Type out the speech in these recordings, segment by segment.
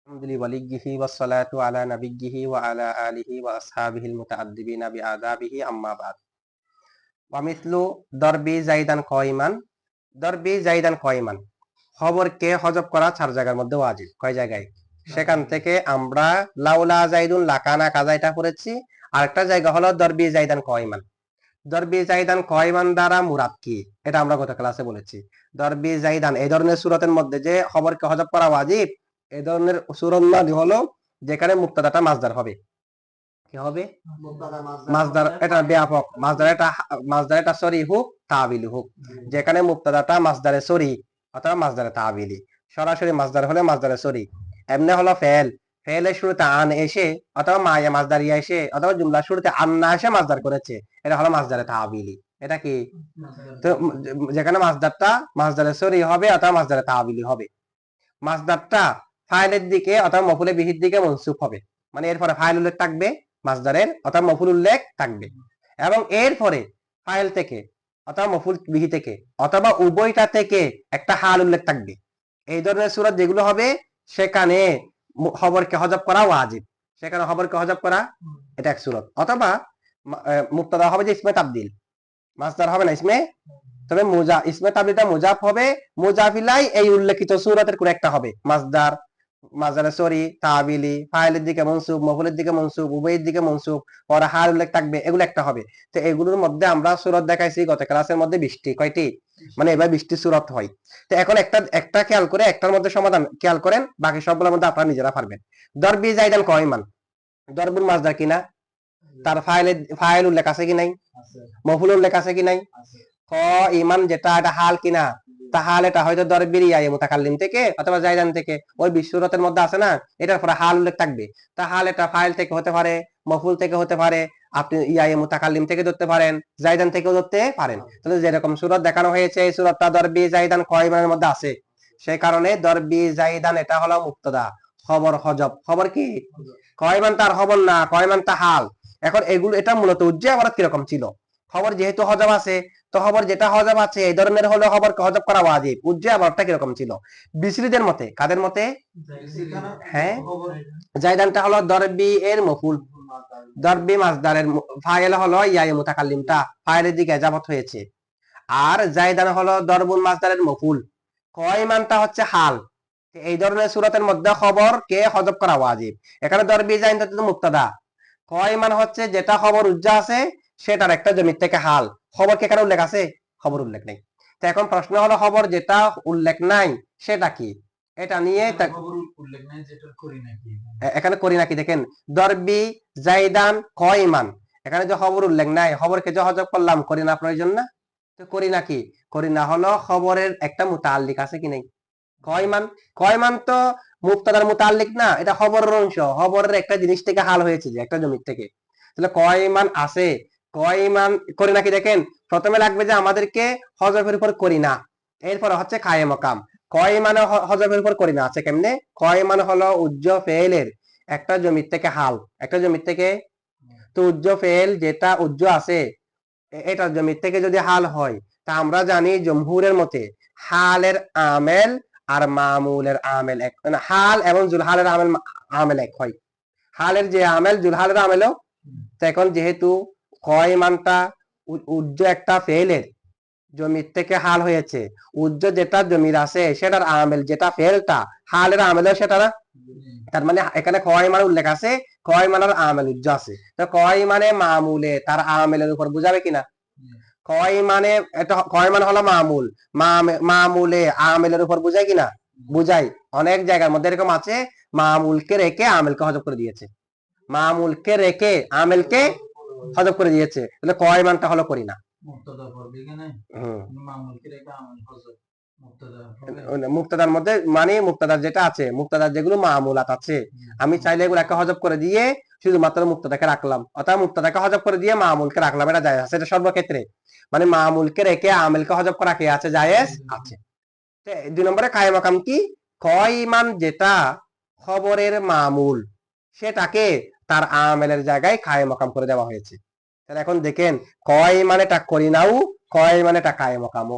লিওয়ালিয়্যিহি ওয়াসসালাতু আলা নাবিয়্যিহি ওয়া আলা আলিহি ওয়া আসহাবিহিল মুতাআদ্দিবিনা বিআদাবিহি আম্মা বা'দ। ওয়া মিসলু দরবি যাইদান কাইমান। দরবি যাইদান কাইমান খবরকে হযফ করা 4 জায়গার মধ্যে ওয়াজিব। কয় জায়গায়? সেখান থেকে আমরা লাউলা যাইদুন লাকানা কাজা এটা পড়েছি। আরেকটা জায়গা হলো দরবি যাইদান কাইমান। দরবি জাইদান কাইমান দ্বারা মুরাদ কি? এটা আমরা গত ক্লাসে বলেছি। দরবি জাইদান এই ধরনের সূরাতের মধ্যে যে খবরকে হযফ করা ওয়াজিব, এই ধরনের সূরা মানে হলো যেখানে মুবতাদাটা মাসদার হবে। কি হবে? মাসদার। এটা ব্যাপক। মাসদার এটা সরি হোক, তাবিলি হোক। যেখানে মুবতাদাটা মাসদারে সরি অথবা মাসদারে তাবিলি। সরাসরি মাসদার হলে মাসদারে সরি। এমনি হলো ফেল। ফেলের শুরুতে আন এসে অথবা মায়া মাসদারিয়া এসে অথবা জুমলার শুরুতে আন না এসে মাসদার করেছে, এটা হলো মাসদারে তাবিলি। এটা কি? তো যেখানে মাসদারটা মাসদারে সরি হবে অথবা মাসদারে তাবিলি হবে। মাসদারটা ফাইলের দিকে অথবা মফুলে বিহির দিকে মনসুব হবে, মানে এরপরে ফাইল উল্লেখ থাকবে মাসদারের অথবা মফুল উল্লেখ থাকবে, এবং এরপরে ফাইল থেকে অথবা মফুল বিহি থেকে অথবা উভয়টা থেকে একটা হাল উল্লেখ থাকবে। এই ধরনের সূরা যেগুলো হবে সেখানে খবরকে হযফ করা ওয়াজিব। সেখানে খবরকে হযফ করা এটা এক সূরত। অথবা মুবতাদা হবে যে ইসমে তাবদিল, মাসদার হবে না ইসমে, তবে ইসমে তাবদিলটা মুজাফ হবে। মুজাফিলাই এই উল্লেখিত সূরাতের কোন একটা হবে মাসদার, মাসদারে সরি, তাবিলি, ফাইলের দিকে মনসুব, মফুলের দিকে মনসুব, উভয়ের দিকে মনসুব, আর হাল উল্লেখ থাকবে, এগুলো একটা হবে। তো এগুলোর মধ্যে আমরা সূরত দেখাইছি গত ক্লাসের মধ্যে 20টি। কয়টি? মানে এবার 20টি সূরত হয়। তো এখন একটা খেয়াল করে একটার মধ্যে সমাধান খেয়াল করেন, বাকি সবগুলোর মধ্যে আপনারা নিজেরা পারবেন। দরবি জাইদান কাইমান, দরবুল মাসদার কিনা? তার ফাইল উল্লেখ আছে কি নাই? মফুল উল্লেখ আছে কি নাই? ইমান যেটা এটা হাল কিনা? তাহাল এটা হয়তো দরবির ইয়ায়ে মুতাকাল্লিম থেকে অথবা জাইদান থেকে, ওই বিশ্বরতের মধ্যে আছে না, এটার পরে হাল উল্লেখ থাকবে। তাহাল এটা ফাইল থেকে হতে পারে, মফুল থেকে হতে পারে, আপনি ইয়ায়ে মুতাকাল্লিম থেকে ধরতে পারেন, জাইদান থেকেও ধরতে পারেন। তাহলে যেরকম সূরত দেখানো হয়েছে এই সূরতটা দরবি জাইদান কাইমানের মধ্যে আছে, সেই কারণে দরবি জাইদান এটা হলো মুবতাদা, খবর হযফ। খবর কি? কাইমান তার খবর না, কাইমান তা হাল। এখন এগুলো এটা মূলত উজ্জে আবার কিরকম ছিল? খবর যেহেতু হযফ আছে, তো খবর যেটা হযফ আছে এই ধরনের হলো খবরকে হযফ করা ওয়াজিব। উজ্জে আবারটা কিরকম ছিল? বিসরিদের মতে। কাদের মতে? হ্যাঁ, জাইদানটা হলো দরবি এর মফুল, দরবি মাসদারের ফাইল হলো ইয়ায়ে মুতাকাল্লিমটা ফাইলের দিকে ইজাফত হয়েছে, আর জাইদান হলো দরবুল মাসদারের মফুল, কাইমানটা হচ্ছে হাল। এই ধরনের সূরাতের মধ্যে খবর কে হযফ করা ওয়াজিব। এখানে দরবি জাইদান তো মুবতাদা, কাইমান হচ্ছে যেটা খবর উজ্জা আছে সেটার একটা জমির থেকে হাল। খবর কে এখানে উল্লেখ আছে? খবর উল্লেখ নেই। তো এখন প্রশ্ন হলো খবর যেটা উল্লেখ নাই সেটা কি? এটা নিয়ে এখানে করি নাকি দেখেন, দরবি জাইদান কাইমান, এখানে যে খবর উল্লেখ নাই, খবরকে যে হযফ করলাম করি না প্রয়োজন না? তো করি নাকি? করি না হলো খবরের একটা মুতাআল্লিক আছে কি নাই? কাইমান। কাইমান তো মুবতাদার মুতাআল্লিক না, এটা খবরের অংশ। খবরের একটা জিনিস থেকে হাল হয়েছে, যে একটা জমির থেকে। তাহলে কাইমান আছে, কাইমান করি নাকি দেখেন, প্রথমে লাগবে যে আমাদেরকে হযফের উপর করি না, এরপর হচ্ছে কায়ে মাকাম। কাইমান হযফের উপর করি না আছে কেমনে? কাইমান হলো উজ্জ ফেলের একটা জমির থেকে হাল, একটা জমির থেকে। তো উজ্জ ফেল যেটা উজ্জ আছে এটা জমির থেকে যদি হাল হয়, তা আমরা জানি জমহুরের মতে হালের আমেল আর মামুলের আমেল এক, মানে হাল এবং জুলহালের আমেল এক হয়। হালের যে আমেল জুলহালের আমেলও। এখন যেহেতু কাইমানটা উজ্জ একটা ফেলের জমির থেকে হাল হয়েছে, উজ্জ যেটা জমির আছে সেটার আমেল যেটা ফেলটা হালের আমেলও সেটা না, তার মানে এখানে কাইমান উল্লেখ আছে, কাইমানের আমেল উজ্জ আছে। তো কাইমানে মামুলে তার আমেলের উপর বুঝাবে কিনা? কাইমানে এটা কাইমান হলো মামুল, মামুলে আমেলের উপর বুঝায় কিনা? বুঝাই। অনেক জায়গার মধ্যে এরকম আছে মামুলকে রেখে আমেলকে হযফ করে দিয়েছে, মামুলকে রেখে আমেলকে হযফ করে দিয়েছে। তাহলে কাইমানটা হলো করি না। মুক্তাদার মধ্যে মানে মুক্তাদার যেটা আছে, মুক্তাদার যেগুলো মামুলাত আছে, আমি চাইলে এগুলোকে হযফ করে দিয়ে শুধুমাত্র মুক্তাদাকে রাখলাম, অথবা মুক্তাদাকে হযফ করে দিয়ে মামুলকে রাখলাম, এটা জায়েজ আছে। এটা সর্বক্ষেত্রে মানে মামুলকে রেখে আমেলকে হযফ করা কি আছে? জায়েজ আছে। 2 নম্বরে কায়ে মাকাম কি? কাইমান যেটা খবরের মামুল সেটাকে তার আমেলের জায়গায় কায়ে মাকাম করে দেওয়া হয়েছে। তাহলে এখন দেখেন কাইমানেটা করি নাও, কাইমানেটা কায়ে মাকামও।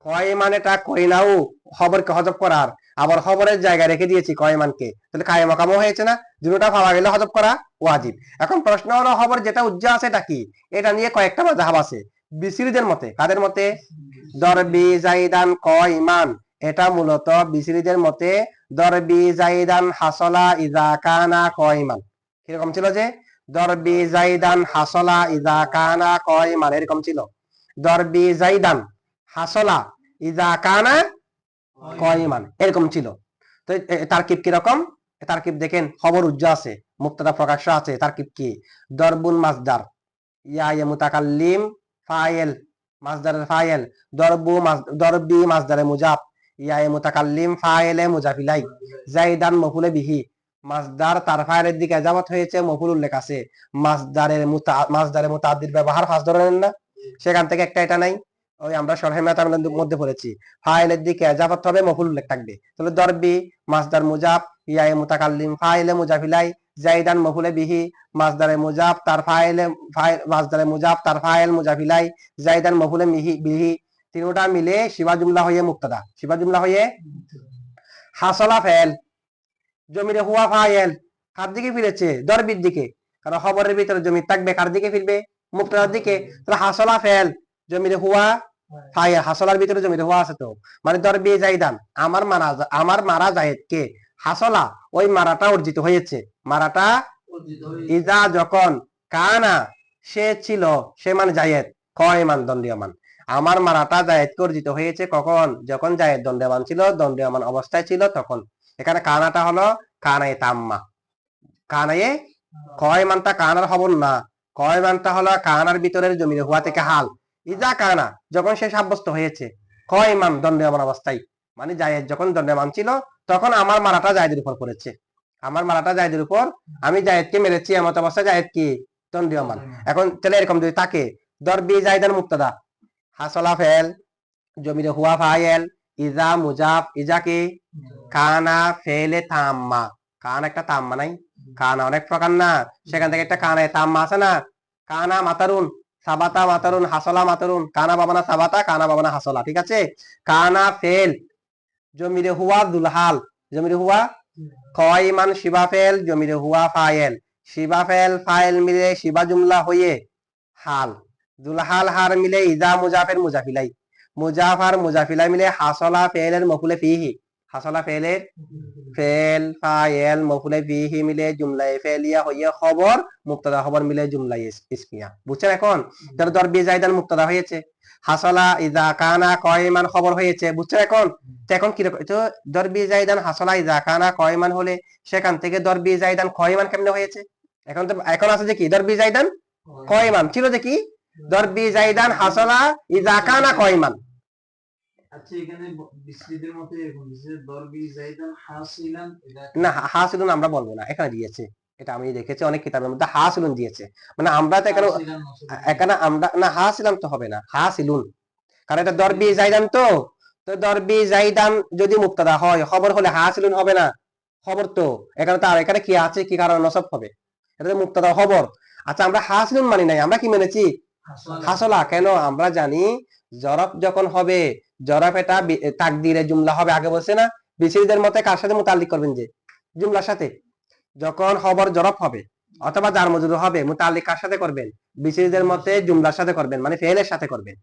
কাইমানেটা করি নাও খবরকে হযফ করার, আবার খবরের জায়গায় রেখে দিয়েছি কয়মানকে, তাহলে কায়ে মাকামও হয়েছে না, দুটোটা পাওয়া গেলে হযব করা ওয়াজিব। এখন প্রশ্ন হলো খবর যেটা উজ্জা আছে এটা কি, এটা নিয়ে কয়েকটা মাযহাব আছে বিসরিদের মতে। কাদের মতে? দরবি জাইদান কয়মান, এটা মূলত বিসরিদের মতে দরবি জাইদান হাসলা ইজা কানা কয়মান। কিরকম ছিল যে দরবি জাইদান হাসলা ইজা কানা কয়মান, এরকম ছিল দরবি জাইদান হাসলা ইজা কানা কয়মান, এরকম ছিল। তো তারকিব কিরকম? তারকিব দেখেন, খবর উজ্জা আছে, মুক্তাদা প্রকাশ্য আছে, তারকিব কি? দরবুন মাসদার, ইয়া মুতাকাল্লিম ফাইল, মাসদারের ফাইল, দরবি মাসদারে মুজাফ, ইয়া মুতাকাল্লিম ফাইলে মুজাফিলাই, জাইদান মফুলে বিহি, মাসদার তার ফাইলের দিকে এজামত হয়েছে, মফুল উল্লেখ আছে, মাসদারে মুতাআদ্দির ব্যবহার পাঁচ ধরনের না, সেখান থেকে একটা এটা নাই, ওই আমরা শরহে মাতামের মধ্যে পড়েছি, ফাইলের দিকে এজাফত হবে, মফুল উল্লেখ থাকবে। তাহলে দরবি মাসদার মুজাফ, ইয়া মুতাকাল্লিম ফাইলে মুজাফিলাই, জাইদান মফুলে বিহি, মাসদারে মুজাফ তার ফাইলে মাসদারে মুজাফ তার ফাইল মুজাফিলাই, জাইদান মফুলে বিহি, তিনটা মিলে শিবা জুমলা হয়ে মুক্তাদা, শিবা জুমলা হয়ে হাসলা ফেল, জমিরে হুয়া ফাইল, কার দিকে ফিরেছে? দরবির দিকে, কারণ খবরের ভিতরে জমি থাকবে, কার দিকে ফিরবে? মুক্তাদার দিকে। তাহলে হাসলা ফেল, জমিরে হুয়া ফাইল, হাসলার ভিতরে জমিরে হুয়া আছে, তো মানে দরবি জাইদান, আমার মারা জায়েদ কে, হাসলা ওই মারাটা অর্জিত হয়েছে, মারাটা ইজা যখন, কানা সে ছিল, সে মানে জায়েদ, কয়মান দণ্ডীয়মান, আমার মারাটা জায়েদকে অর্জিত হয়েছে কখন? যখন জায়েদ দণ্ডীয়মান ছিল, দণ্ডীয়মান অবস্থায় ছিল তখন। এখানে কানাটা হলো কানায়ে তাম্মা, কানায়ে, কয়মানটা কানার খবর না, কয়মানটা হলো কানার ভিতরের জমিরে হুয়া থেকে হাল, ইজা কানা যখন সে সাব্যস্ত হয়েছে, কয়মান দণ্ডীয়মান অবস্থায়, মানে জায়েদ যখন দণ্ডীয়মান ছিল তখন আমার মারাটা জায়েদের উপর পড়েছে, আমার মারাটা জায়েদের উপর, আমি জায়েদকে মেরেছি, এমত অবস্থায় জায়েদ কি? দণ্ডীয়মান। এখন তাহলে এরকম যদি থাকে, দরবি জাইদান মুক্তাদা, হাসলা ফেল, জমিরে হুয়া ফাইল, ইজা মুজাফ, ইজা কি? কানা ফেলে তাম্মা, কান একটা তাম্মা নাই, কানা অনেক প্রকার না, সেখান থেকে একটা কানায় তাম্মা আছে না, কানা মাতারুন, সাবাতা মাতারুন, হাসলা মাতারুন, কানা বাবানা সাবাতা, কানা বাবানা হাসলা, ঠিক আছে। কানা ফেল, জমিরে হুয়া দুলহাল, জমিরে হুয়া কয়মান, শিবা ফেল, জমিরে হুয়া ফাইল, শিবা ফেল ফাইল মিলে শিবা জুমলা হয়ে হাল, দুলহাল হার মিলে ইজা মুজাফের মুজাফিলাই, মুজাফার মুজাফিলাই মিলে হাসলা ফেলের মফুলে ফিহি, হাসলা ফেলের ফেল ফাইল মফুলে ফিহি মিলে জুমলাই ফেলিয়া হইয়া খবর, মুক্তাদা খবর মিলে জুমলাই ইসমিয়া। বুঝছেন? এখন তাহলে দরবি জাইদান মুক্তাদা হয়েছে, হাসলা ইজা কানা কয়মান খবর হয়েছে। বুঝছেন? এখন এখন কি তো দরবি জাইদান হাসলা ইজা কানা কয়মান হলে সেখান থেকে দরবি জাইদান কয়মান কেমনে হয়েছে? এখন তো এখন আছে যে কি দরবি জাইদান কয়মান, ছিল যে কি দরবি জাইদান হাসলা ইজা কানা কয়মান। আচ্ছা, এখানে বিসরিদের মতে এরকম যে দরবি জাইদান হাসিলান, না, হাসিলুন আমরা বলবো না, এখানে দিয়েছে, এটা আমি দেখেছি অনেক কিতাবের মধ্যে হাসিলুন দিয়েছে, মানে আমরা তো এখানে এখানে আমরা না, হাসিলাম তো হবে না, হাসিলুন, কারণ এটা দরবি জাইদান, তো দরবি জাইদান যদি মুক্তাদা হয়, খবর হলে হাসিলুন হবে না, খবর তো এখানে, তার এখানে কি আছে, কি কারণে নসব হবে, এটা তো মুক্তাদা খবর। আচ্ছা, আমরা হাসিলুন মানি নাই, আমরা কি মেনেছি? হাসলা। কেন? আমরা জানি জরফ যখন হবে, জরফ এটা তাকদিরে জুমলা হবে, আগে বলছে না, বিসিরিদের মতে কার সাথে মুতাল্লিক করবেন? যে জুমলার সাথে। যখন খবর জরফ হবে অথবা জার মজরুর হবে, মুতাল্লিক কার সাথে করবেন? বিসিরিদের মতে জুমলার সাথে করবেন, মানে ফেলের সাথে করবেন,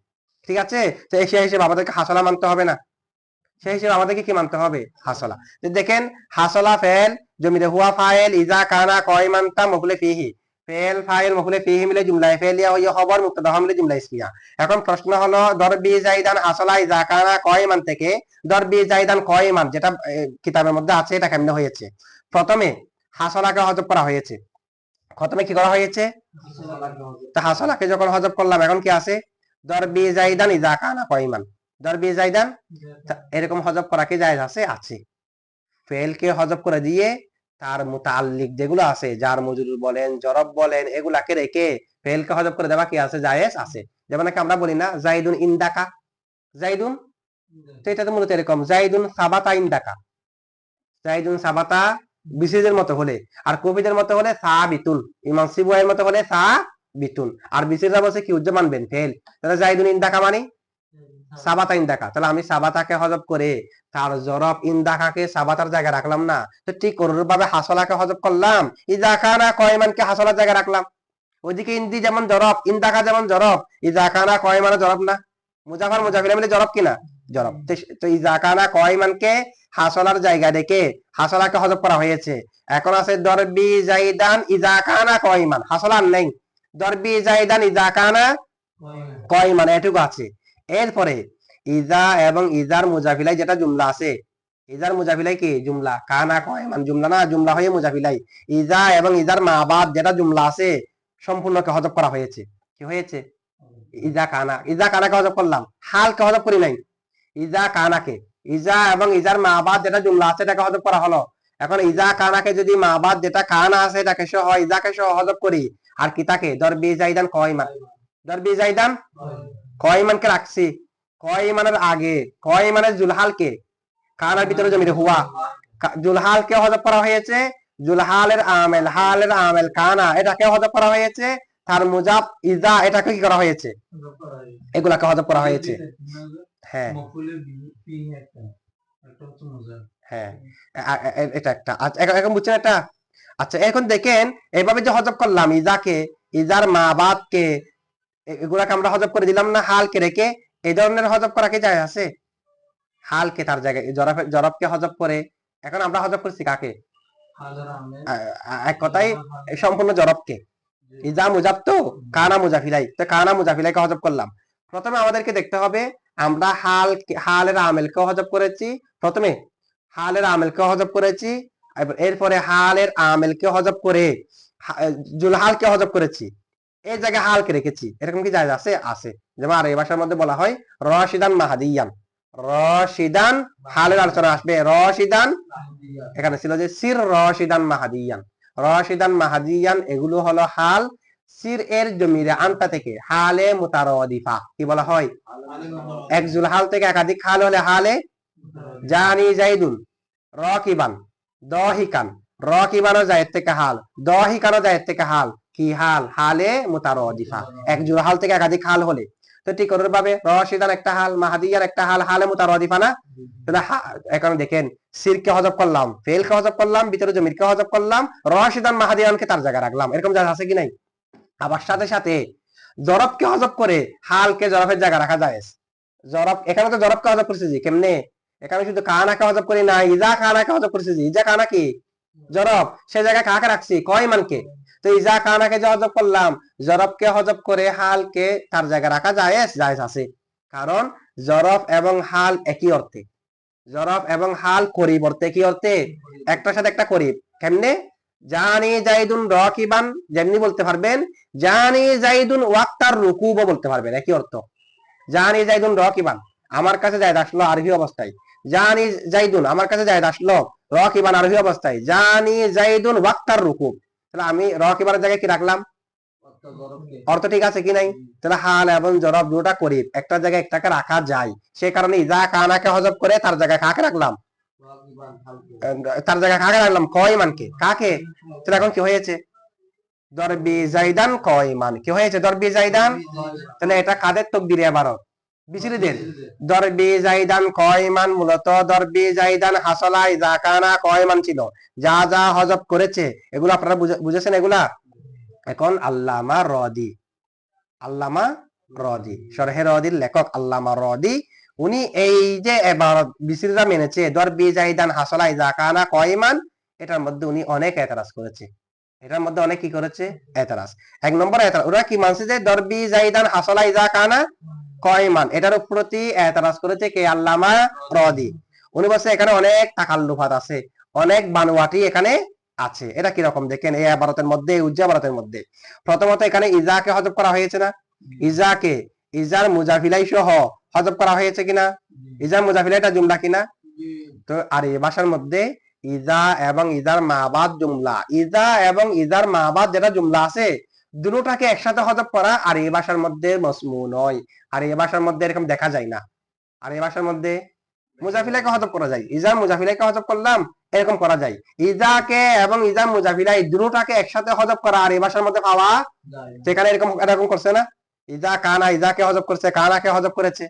ঠিক আছে। তো সেই হিসেবে আমাদেরকে হাসলা মানতে হবে না, সেই হিসেবে আমাদেরকে কি মানতে হবে? হাসলা। দেখেন, হাসলা ফেল, জমিরে হুয়া ফাইল, ইজা কানা কয়মানতা মফুলে ফিহি, ফেল ফাইল মফুলে ফিহি মিলে জুমলা ফেলিয়া হইয়া খবর, মুক্তাদা মিলে জুমলা ইসমিয়া। এখন প্রশ্ন হলো দরবি জাইদান হাসলা ইজা কানা কয়মান থেকে দরবি জাইদান কয়মান, যেটা কিতাবের মধ্যে আছে, এটা কেমনে হয়েছে? প্রথমে হাসলাকে হযব করা হয়েছে, প্রথমে কি করা হয়েছে? তা হাসলাকে যখন হযব করলাম, এখন কি আছে? দরবি জাইদান ইজা কানা কয়মান, দরবি জাইদান, এরকম হযব করা কি জায়েজ আছে? আছে। ফেলকে হযব করে দিয়ে তার মুতাআল্লিক যেগুলো আছে, জার মজরুর বলেন, জরব বলেন, এগুলাকে রেখে ফেলকে হযব করে দেওয়া কি আছে? জায়েজ আছে। যেমন আমরা বলি না জাইদুন ইনদাকা, জাইদুন, তো এটা তো মূলত এরকম, জাইদুন সাবাতা ইনদাকা, জাইদুন সাবাতা বিসিদের মতো হলে, আর কবিদের মতো হলে সাবিতুন, ইমাম সিবুয়ের মতো হলে সাবিতুন, আর বিসিরা বলছে কি উজ্জা মানবেন? ফেল। তাহলে জাইদুন ইনদাকা মানে সাবাতা ইন্দাকা, তাহলে আমি সাবাতাকে হজব করে তার জরব ইন্দাকাকে সাবাতার জায়গায় রাখলাম না, তো ঠিক অনুরূপভাবে হাসলাকে হজব করলাম, ইজা কানা কয়মানকে হাসলার জায়গায় রাখলাম। ওইদিকে ইন্দি যেমন জরব, ইন্দাকা যেমন জরব, ইজা কানা কয়মানে জরব না, মুজাফার মুজাফিলা মিলে জরব কিনা, জরব। তো ইজা কানা কয়মানকে হাসলার জায়গা রেখে হাসলাকে হজব করা হয়েছে। এখন আছে দরবি জাইদান ইজা কানা কয়মান, হাসলার নেই, দরবি জাইদান ইজা কানা কয়মান এটুকু আছে। এরপরে ইজা এবং ইজার মুজাফিলাই যেটা জুমলা আছে, ইজার মুজাফিলাই কি জুমলা, কানা কয়মান জুমলা না, জুমলা হয়ে মুজাফিলাই। ইজা এবং ইজার মাবাদ যেটা জুমলা আছে সম্পূর্ণকে হজব করা হয়েছে। কি হয়েছে, ইজা কানা, ইজা কানাকে হজব করলাম, হালকে হজব করি নাই, ইজা কানাকে। ইজা এবং ইজার মাবাদ যেটা জুমলা আছে এটাকে হজব করা হলো। এখন ইজা কানাকে যদি মাবাদ যেটা কানা আছে এটাকে সহ ইজাকে সহ হজব করি, আর কি তাকে দরবি জাইদান কয়মান, দরবি জাইদান কয়মানকে রাখছি, কয়মানের আগে কয়মানের জুলহালকে, কানার ভিতরে জমিরে হুয়া, জুলহালকে হজব করা হয়েছে, জুলহালের আমেল, হালের আমেল কানা এটাকে হজব করা হয়েছে, তার মুজাব ইজা এটাকে কি করা হয়েছে, এগুলাকে হজব করা হয়েছে। হ্যাঁ হ্যাঁ এটা একটা, আচ্ছা এখন বুঝছেন এটা। আচ্ছা এখন দেখেন এইভাবে যে হজব করলাম ইজাকে, ইজার মাবাদকে, এগুলাকে আমরা হজব করে দিলাম না হালকে রেখে, এই ধরনের হজব করা কি যায় আছে, হালকে তার জায়গায় জরবকে হজব করে। এখন আমরা হজব করছি কাকে, এক কথাই সম্পূর্ণ জরবকে, ইজা মুজাব তো কানা মুজাফিলাই, তো কানা মুজাফিলাইকে হজব করলাম। প্রথমে আমাদেরকে দেখতে হবে আমরা হালের আমেলকে হজব করেছি, প্রথমে হালের আমেলকে হজব করেছি, এরপরে হালের আমেলকে হজব করে জুলহালকে হজব করেছি, এই জায়গায় হালকে রেখেছি, এরকম কি জায়েজ আছে, আছে। যেমন আর এই ভাষার মধ্যে বলা হয় রশিদান মাহাদিয়ান, রশিদান হালের আলোচনা আসবে, রশিদান এখানে ছিল যে সির রশিদান মাহাদিয়ান, রশিদান মাহাদিয়ান এগুলো হলো হাল, সির এর জমিরে আনতা থেকে হালে মুতারাদিফা কি বলা হয়, এক জুলহাল থেকে একাধিক হাল হলে হালে জানি জাইদুন রাকিবান দহিকান, রাকিবানও জায়েদ থেকে হাল, দহিকানও জায়েদ থেকে হাল, কি হাল, হালে মুতারাদিফা, এক জুলহাল থেকে একাধিক হাল হলে। তো ঠিক অনুরূপভাবে রশিদান একটা হাল, মাহাদিয়ান একটা হাল, হালে মুতারাদিফা না। তাহলে এখন দেখেন সিরকে হজব করলাম, ফেলকে হজব করলাম, ভিতরে জমিরকে হজব করলাম, রশিদান মাহাদিয়ানকে তার জায়গায় রাখলাম, এরকম জায়গা আছে কি নাই। আবার সাথে সাথে জরবকে হজব করে হালকে জরবের জায়গা রাখা যায়, জরব এখানে তো জরবকে হজব করছে জি কেমনে, এখানে শুধু কানাকে হজব করি না, ইজা কানাকে হজব করছে জি, ইজা কানা কি জরব, সে জায়গায় কাকে রাখছি কয়মানকে। তো ইজা কানাকে যে হজব করলাম, জরবকে হজব করে হালকে তার জায়গায় রাখা যায়, জায়েজ আছে। কারণ জরব এবং হাল একই অর্থে, জরব এবং হাল করিব অর্থে, কি অর্থে, একটার সাথে একটা করিব। কেমনে, জানি জাইদুন রাকিবান যেমনি বলতে পারবেন, জানি জাইদুন ওয়াক্তার রুকুবও বলতে পারবেন, একই অর্থ। জানি জাইদুন রাকিবান আমার কাছে জায়েদ আসলো আরোহী অবস্থায়, জানি জাইদুন আমার কাছে জায়েদ আসলো রাকিবান আরোহী অবস্থায়, জানি জাইদুন ওয়াক্তার রুকুব, তাহলে আমি রাকিবানের জায়গায় কি রাখলাম, অর্থ ঠিক আছে কি নাই। তাহলে হাল এবং জরব দুটা করিব, একটা জায়গায় একটাকে রাখা যায়, সে কারণে ইজা কানাকে হজব করে তার জায়গায় কাকে রাখলাম, তার জায়গায় কাকে রাখলাম কয়মানকে, কাকে। তাহলে এখন কি হয়েছে, দরবি জাইদান কয়মান, কি হয়েছে দরবি জাইদান। তাহলে এটা কাদের তকদিরে আবারত, বিচরিদের। দরবি জাইদান কয়মান মূলত দরবি জাইদান হাসলা ইজা কানা কয়মান ছিল, যা যা হজব করেছে এগুলো আপনারা বুঝেছেন এগুলা। এখন আল্লামা রদি, আল্লামা রদি শরহে রদির লেখক আল্লামা রদি, উনি এই যে এবারত বিসরিরা মেনেছে দরবি জাইদান হাসলা ইজা কানা কয়মান, এটার মধ্যে উনি অনেক এতরাজ করেছে, এটার মধ্যে অনেক কি করেছে এতরাজ। এক নম্বর এতরাজ ওরা কি মানছে যে দরবি জাইদান হাসলা ইজা কানা কয়মান, এটার প্রতি এতরাজ করেছে কে, আল্লামা রদি। উনি বলছে এখানে অনেক তাকাল্লুফাত আছে, অনেক বানোয়াটি এখানে আছে। এটা কি রকম দেখেন এই আবারতের মধ্যে, উজ্জা আবারতের মধ্যে প্রথমত এখানে ইজাকে হজব করা হয়েছে না, ইজাকে ইজার মুজাফিলাই সহ হজব করা হয়েছে কিনা, ইজার মুজাফিলাইটা জুমলা কিনা। তো আর এই ভাষার মধ্যে ইজা এবং ইজার মাবাদ জুমলা, ইজা এবং ইজার মাবাদ যেটা জুমলা আছে দুটোটাকে একসাথে হজব করা আর এই ভাষার মধ্যে মসমু নয়, আর এই ভাষার মধ্যে এরকম দেখা যায় না। আর এই ভাষার মধ্যে মুজাফিলাকে হজব করা যায়, ইজা মুজাফিলাকে হজব করলাম এরকম করা যায়, ইজাকে এবং ইজা মুজাফিলাই দুটোটাকে একসাথে হজব করা আর এই ভাষার মধ্যে পাওয়া, সেখানে এরকম এরকম করছে না, ইজা কানা ইজাকে হজব করছে, কানাকে হজব করেছে।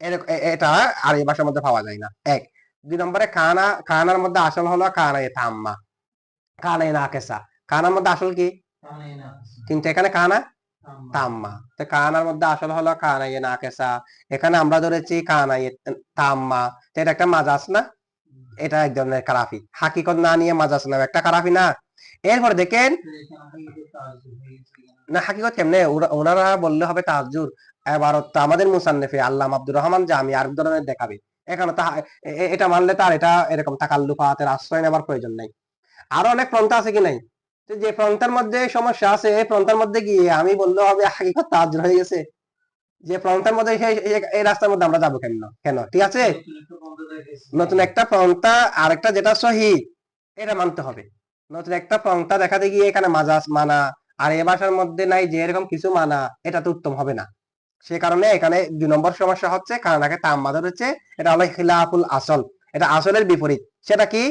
এরকম এটা আর এই ভাষার মধ্যে পাওয়া যায় না। এক। দুই নম্বরে কানা, কানার মধ্যে আসল হলো কানা এ তাম্মা, কানা এ নাকেসা। কানার মধ্যে আসল কি? কিন্তু এখানে কানা তাম্মা। তো কানার মধ্যে আসল হলো কানা এ নাকেসা, এখানে আমরা ধরেছি কানা এ তাম্মা। তো এটা একটা মাজাজ না? এটা এক ধরনের কারাফি, হাকিকত না নিয়ে মাজাজ নাও একটা কারাফি না? এরপর দেখেন না, হাকিকত কেমনে ওনারা বললে হবে তাহাজ্জুর। এবার তো আমাদের মুসান্নেফে আল্লামা আব্দুর রহমান জামি আরেক ধরনের দেখাবে। এখানে এটা মানলে তার এটা এরকম তাকাল্লুফাতের আশ্রয় নেবার প্রয়োজন নাই। আরো অনেক পন্থা আছে কি নাই? তো যে পন্থার মধ্যে সমস্যা আছে, এই পন্থার মধ্যে গিয়ে আমি বললে হবে হাকিকত তাহাজ্জুর হয়ে গেছে। যে পন্থার মধ্যে এই রাস্তার মধ্যে আমরা যাবো কেন? কেন? ঠিক আছে, নতুন একটা পন্থা, আরেকটা যেটা সহি, এটা মানতে হবে। নতুন একটা পন্থা দেখাতে গিয়ে এখানে মাজাজ মানা আর এ ভাষার মধ্যে নাই যে এরকম কিছু মানা, এটা তো উত্তম হবে না। সে কারণে এখানে 2 নম্বর সমস্যা হচ্ছে কারণকে তাম্মা ধরেছে, এটা হলো খিলাফুল আসল, এটা আসলের বিপরীত। সেটা কি?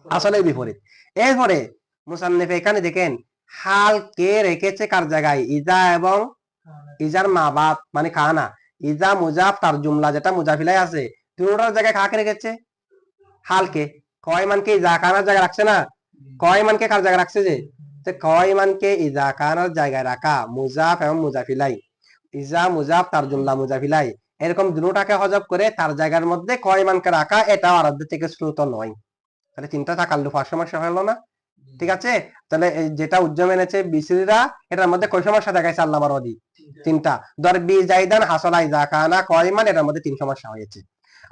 আসলের বিপরীত। এরপরে মুসান্নিফ এখানে দেখেন হাল কে রেখেছে কার জায়গায়? ইজা এবং ইজার মাবাদ মানে কানা। ইজা মুজাফ তার জুমলা যেটা মুজাফিলাই আছে, দুটোটার জায়গায় কাকে রেখেছে? হালকে। কয় মানকে ইজা কানার জায়গায় রাখছে না? কয় মানকে কার জায়গায় রাখছে? যে কয় মানকে ইজা কানার জায়গায় রাখা মুজাফ এবং মুজাফিলাই, ইজা মুজাফ তার জুমলা মুজাফিলাই, এরকম দুটোটাকে হজব করে তার জায়গার মধ্যে কয় মানকে রাখা, এটাও আরবদের থেকে শ্রুত নয়। তাহলে তিনটা তাকাল্লুফ সমস্যা হলো না? ঠিক আছে, তাহলে যেটা উজ্জ্বল এনেছে বিসরিরা, এটার মধ্যে কয় সমস্যা দেখাইছে আল্লামা রদি? তিনটা। দরবি জাইদান হাসলা ইজা কানা কয়মান, এটার মধ্যে 3 সমস্যা হয়েছে।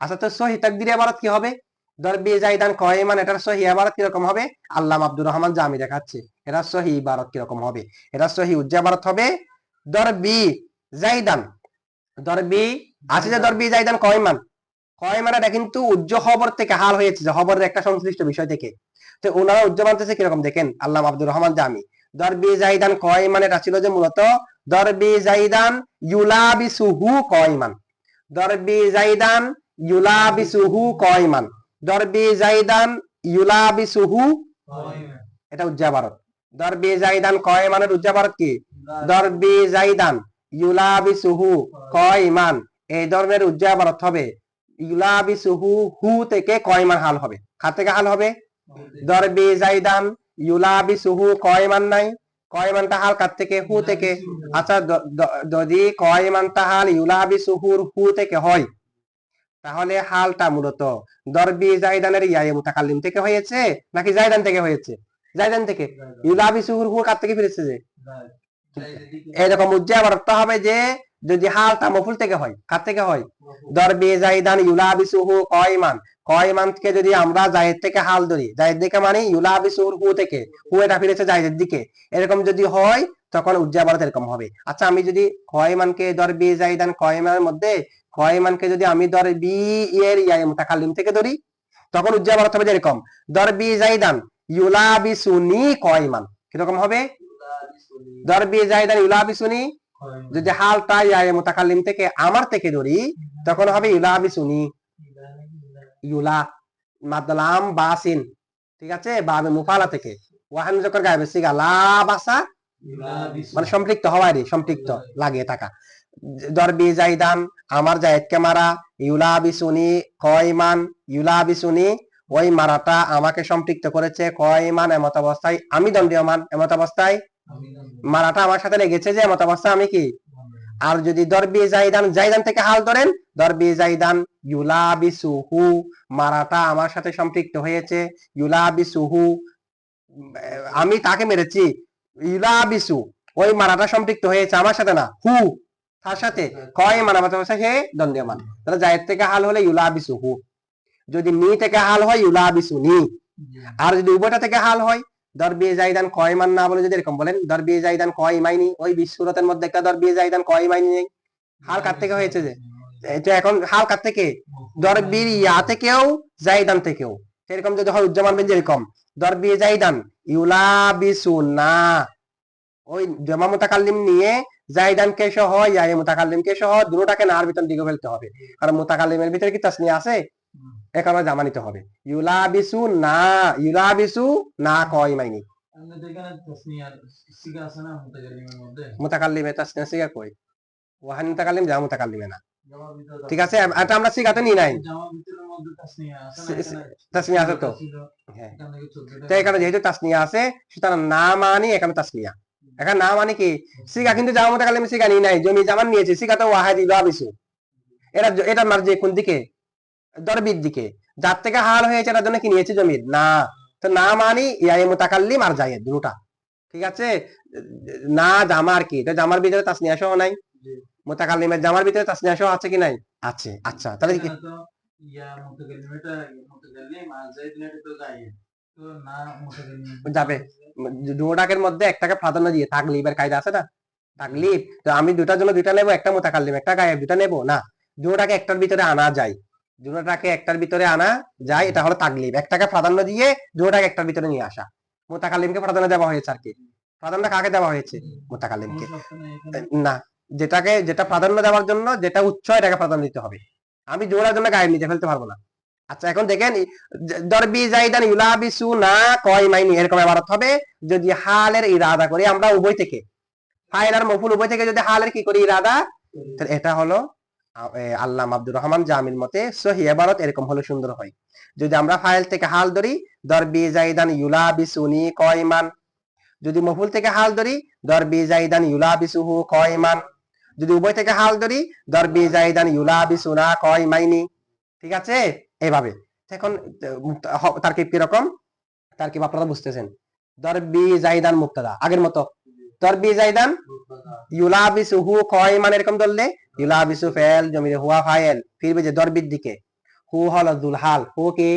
আচ্ছা, তো সহি তাকদির ইবারত কি হবে? দরবি জাইদান কয়মান, এটার সহি ইবারত কিরকম হবে? আল্লামা আব্দুর রহমান জামি দেখাচ্ছে এটা সহি ইবারত কিরকম হবে। এটা সহি উজ্জ্বল ইবারত হবে দরবি জাইদান, দরবি আছে যে দরবি জাইদান কয়মান, কয়মান এটা কিন্তু উজ্জ খবর থেকে হাল হয়েছে, যে খবরের একটা সংশ্লিষ্ট বিষয় থেকে। তো ওনারা উজ্জ মানতেছে কিরকম দেখেন, আল্লামা আব্দুর রহমান জামি দরবি জাইদান কয়মান, এটা ছিল যে মূলত দরবি জাইদান ইউলাবিসুহু কয়মান, দরবি জাইদান ইউলাবিসুহু কয়মান, দরবি জাইদান ইউলাবিসুহু, এটা উজ্জাবারত। দরবি জাইদান কয়মানের উজ্জাবারত কি? দরবি জাইদান ইউলাবিসুহু কয়মান, এই ধরনের উজ্জাবারত হবে ইউলাবিসুহু, হু থেকে কয়মান হাল হবে। কার থেকে হাল হবে? দরবি জাইদান ইউলাবিসুহু কয়মান নাই, কয়মানটা হাল কার থেকে? হু থেকে। আচ্ছা, যদি কয়মানটা হাল ইউলাবিসুহুর হু থেকে হয়, তাহলে হালটা মূলত দরবি জাইদানের ইয়ায়ে মুতাকাল্লিম থেকে হয়েছে নাকি জাইদান থেকে হয়েছে? জাইদান থেকে। ইউলাবিসুহুর হু কার থেকে ফিরেছে? যে এরকম উজ্জাবারত হবে যে যদি হালটা মফুল থেকে হয়, কার থেকে হয়? দরবি জাইদান ইউলাবিসুহু কয়মান, কয়মান থেকে যদি আমরা জায়েদ থেকে হাল ধরি, জায়েদ দিকে মানে ইউলাবিসুহুর হু থেকে, হু এটা ফিরেছে জায়েদের দিকে, এরকম যদি হয় তখন উজ্জাবারত এরকম হবে। আচ্ছা, আমি যদি কয়মানকে দরবি জাইদান কয়মানের মধ্যে কয়মানকে যদি আমি দরবি এর ইয়ায়ে মুতাকাল্লিম থেকে ধরি, তখন উজ্জাবারত হবে এরকম দরবি জাইদান ইউলাবিসুনি কয়মান। কিরকম হবে? দরবি জাইদান ইউলাবিসুনি, যদি হালটা ইয়ায়ে মুতাকাল্লিম থেকে আমার থেকে ধরি, তখন হবে ইউলাবিসুনি, ইউলা মাদলাম বাসিন, ঠিক আছে, বাবে মুফালা থেকে ওয়াহান যখন গায়বে সিগা লা বাসা, মানে সম্পৃক্ত হওয়ারই, সম্পৃক্ত লাগিয়ে থাকা। দরবি জাইদান আমার জায়েদকে মারা, ইউলাবিসুনি কয়মান, ইউলাবিসুনি ওই মারাটা আমাকে সম্পৃক্ত করেছে, কয়মান এমত অবস্থায় আমি দণ্ডীয়মান, এমত অবস্থায় মারাটা আমার সাথে লেগেছে, যে এমত অবস্থা আমি কি। আর যদি দরবি জাইদান, জাইদান থেকে হাল ধরেন, দরবি জাইদান ইউলাবিসুহু মারাটা আমার সাথে সম্পৃক্ত হয়েছে, ইউলাবিসুহু আমি তাকে মেরেছি, ইউলাবিসু ওই মারাটা সম্পৃক্ত হয়েছে আমার সাথে না, হু তার সাথে, কয় মানা সে দণ্ডীয়মান। তাহলে জায়েদ থেকে হাল হলে ইউলাবিসুহু, যদি নি থেকে হাল হয় ইউলাবিসুনি, আর যদি উভয়টা থেকে হাল হয় দরবি জাইদান কয়মান না বলে যদি এরকম বলেন দরবি জাইদান কয়মাইনি, ওই বিশ্বরতের মধ্যে একটা দরবি জাইদান কয়মাইনি নেই, হাল কার থেকে হয়েছে? যে এটা এখন হাল কার থেকে? দরবির ইয়া থেকেও জাইদান থেকেও। সেরকম যদি হয় উজ্জামান বেন যেরকম দরবি জাইদান ইউলাবিসুনা, ওই জমা মুতাকাল্লিম নিয়ে জাইদানকে সহ ইয়ায়ে মুতাকাল্লিমকে সহ দুটোটাকে নার ভিতর দিকে ফেলতে হবে, কারণ মুতাকাল্লিমের ভিতরে কি তাসনিয়া আছে, এখানে জামা নিতে হবে। ইউলাবিসু না, ইউলাবিসু না কয়মাইনি, মুতাকাল্লিমে তাসনিয়া সিগা কই? ওয়াহান মুতাকাল্লিম যা মুতাকাল্লিমে না, জামার ভিতরে ঠিক আছে, এটা আমরা সিগাতে নিই নাই, জামার ভিতরের মধ্যে তাসনিয়া আছে না, এখানে তাসনিয়া আছে তো, ছিল, হ্যাঁ। এখান থেকে 14টা তো এখানে যেহেতু তাসনিয়া আছে সুতরাং না মানি এখানে তাসনিয়া, এখানে না মানে কি সিগা, কিন্তু জামা মুতাকাল্লিম সিগা নিই নাই, জমি জামান নিয়েছে, সিগা তো ওয়াহিদ ইলাবিসু, এটা মার্জি কোন দিকে, দরবির দিকে, যার থেকে হাল হয়েছে এটার জন্য কি নিয়েছে জমির না, তো না মানি ইয়া মুতাকাল্লিম আর জায়েদ দুটা, ঠিক আছে। না জামার কি, তো জামার ভিতরে তাসনিয়া সহ নাই, মুতাকাল্লিমের জামার ভিতরে তাসনিয়া সহ আছে কি নাই, আছে। আচ্ছা তাহলে কি এখানে তো ইয়া মুতাকাল্লিম, এটা মুতাকাল্লিম আর জায়েদ এটা তো জায়েদ, তো না মুতাকাল্লিম যাবে, দুটাকের মধ্যে একটাকে প্রাধান্য দিয়ে, তাগলিবের কায়দা আছে না, তাগলিব, তো আমি দুটার জন্য দুইটা নেবো, একটা মুতাকাল্লিম একটা গায়েব, দুটা নেবো না, দুটাকে একটার ভিতরে আনা যায়, দুটাকে একটার ভিতরে আনা যায়, এটা হলো তাগলিব, একটাকে প্রাধান্য দিয়ে দুটাকে একটার ভিতরে নিয়ে আসা। মুতাকাল্লিমকে প্রাধান্য দেওয়া হয়েছে আর কি, প্রাধান্য কাকে দেওয়া হয়েছে, মুতাকাল্লিমকে, না, যেটা প্রাধান্য দেওয়ার জন্য যেটা উচ্চ এটাকে প্রাধান্য দিতে হবে, আমি জোড়ার জন্য গায়েব নিতে ফেলতে পারবো না। আচ্ছা এখন দেখেন, দরবি জাইদান ইউলাবিসু না কয়মাইনি এরকম ইবারত হবে যদি হালের ইরাদা করি আমরা উভয় থেকে, ফাইল আর মফুল উভয় থেকে যদি হালের কি করি ইরাদা, তাহলে এটা হলো আল্লামা আব্দুর রহমান জামিল মতে সহি ইবারত এরকম হলে সুন্দর হয়। যদি আমরা ফাইল থেকে হাল ধরি দরবি জাইদান ইউলাবিসুনি কয়মান, যদি মফুল থেকে হাল ধরি দরবি জাইদান ইউলাবিসুহু কয়মান, যদি উভয় থেকে হাল ধরি দরবি জাইদান ইউলাবিসুনা কয়মাইনি, ঠিক আছে এইভাবে। এখন তারকিব কিরকম, তারকিব আপনারা বুঝতেছেন, দরবি জাইদান মুক্তাদা আগের মতো, দরবি জাইদান ইউলাবিসুহু কয়মান এরকম ধরলে ইউলাবিসু ফেল জমিরে হুয়া ফাইল ফিরবে যে দরবির দিকে, হু হল জুল হাল, হু কি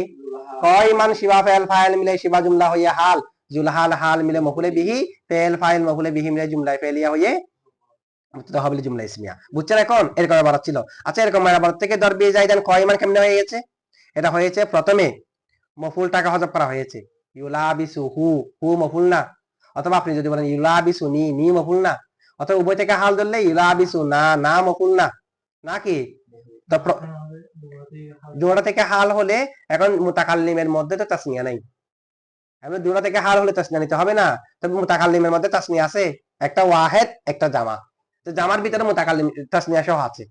কয়মান শিবা ফেল ফাইল মিলে শিবা জুমলা হইয়া হাল, জুল হাল হাল মিলে মফুলে বিহি, ফেল ফাইল মফুলে বিহি মিলে জুমলায় ফেলিয়া হইয়ে মুক্তাদা হবে জুমলা ইসমিয়া। বুঝছেন এখন, এরকম ইবারত ছিল। আচ্ছা এরকম ইবারত থেকে দরবি জাইদান কয়মান কেমনে হয়ে গেছে, এটা হয়েছে প্রথমে মফুলটাকে হযফ করা হয়েছে, ইউলাবিসু হু, হু মফুল না, অথবা আপনি যদি বলেন ইউলাবিসু নি, নি মফুল না, অথবা উভয় থেকে হাল ধরলে ইউলাবিসু না, না মফুল না, নাকি তো জোড়া থেকে হাল হলে এখন মুতাকাল্লিমের মধ্যে তো তাসনিয়া নাই, আমি জোড়া থেকে হাল হলে তাসনিয়া নিতে হবে না, তবে মুতাকাল্লিমের মধ্যে তাসনিয়া আছে, একটা ওয়াহেদ একটা জামা, তো জামার ভিতরে মুতাকাল্লিম তাসনিয়া সহ আছে,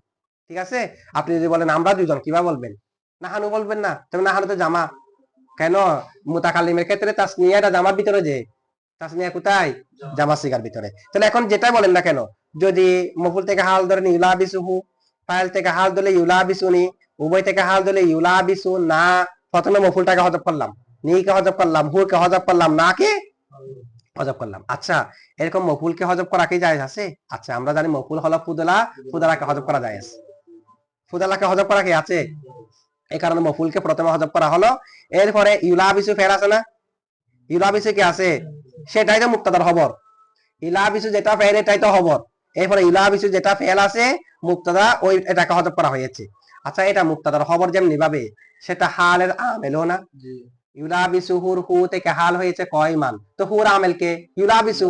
ঠিক আছে। আপনি যদি বলেন আমরা দুজন কিভাবে বলবেন, নাহানু বলবেন না, তবে নাহানু তো জামা, কেন মুতাকাল্লিমের ক্ষেত্রে তাসনিয়াটা জামার ভিতরে, যে তাসনিয়া কোথায়, জামা সিগার ভিতরে, তাহলে এখন যেটা বলেন না কেন, যদি মফুল থেকে হাল ধরেন ইউলাবিসুহু, ফাইল থেকে হাল ধরলে ইউলাবিসুনি, উভয় থেকে হাল ধরলে ইউলাবিসু না, প্রথমে মফুলটাকে হযফ করলাম, নি কে হযফ করলাম, হু কে হযফ করলাম, না কে হযফ করলাম। আচ্ছা এরকম মফুলকে হযফ করা কি জায়েজ আছে? আচ্ছা আমরা জানি মফুল হলো ফুদলা, ফুদলাকে হযফ করা জায়েজ, ফুদলাকে হযফ করা কি আছে, এই কারণে মফুলকে প্রথমে হযফ করা হলো। এরপরে ইউলাবিসু ফেল আছে না, ইউলাবিসু কি আছে, সেটাই তো মুক্তাদার খবর, ইলাবিসু যেটা ফেল এটাই তো খবর, এরপরে ইলাবিসু যেটা ফেল আছে মুক্তাদা ওই এটাকে হযফ করা হয়েছে। আচ্ছা এটা মুক্তাদার খবর যেমনি ভাবে সেটা হালের আমেলও না, ইউলাবিসু হুর হু থেকে হাল হয়েছে কয়মান, তো হুর আমেল কে ইউলাবিসু,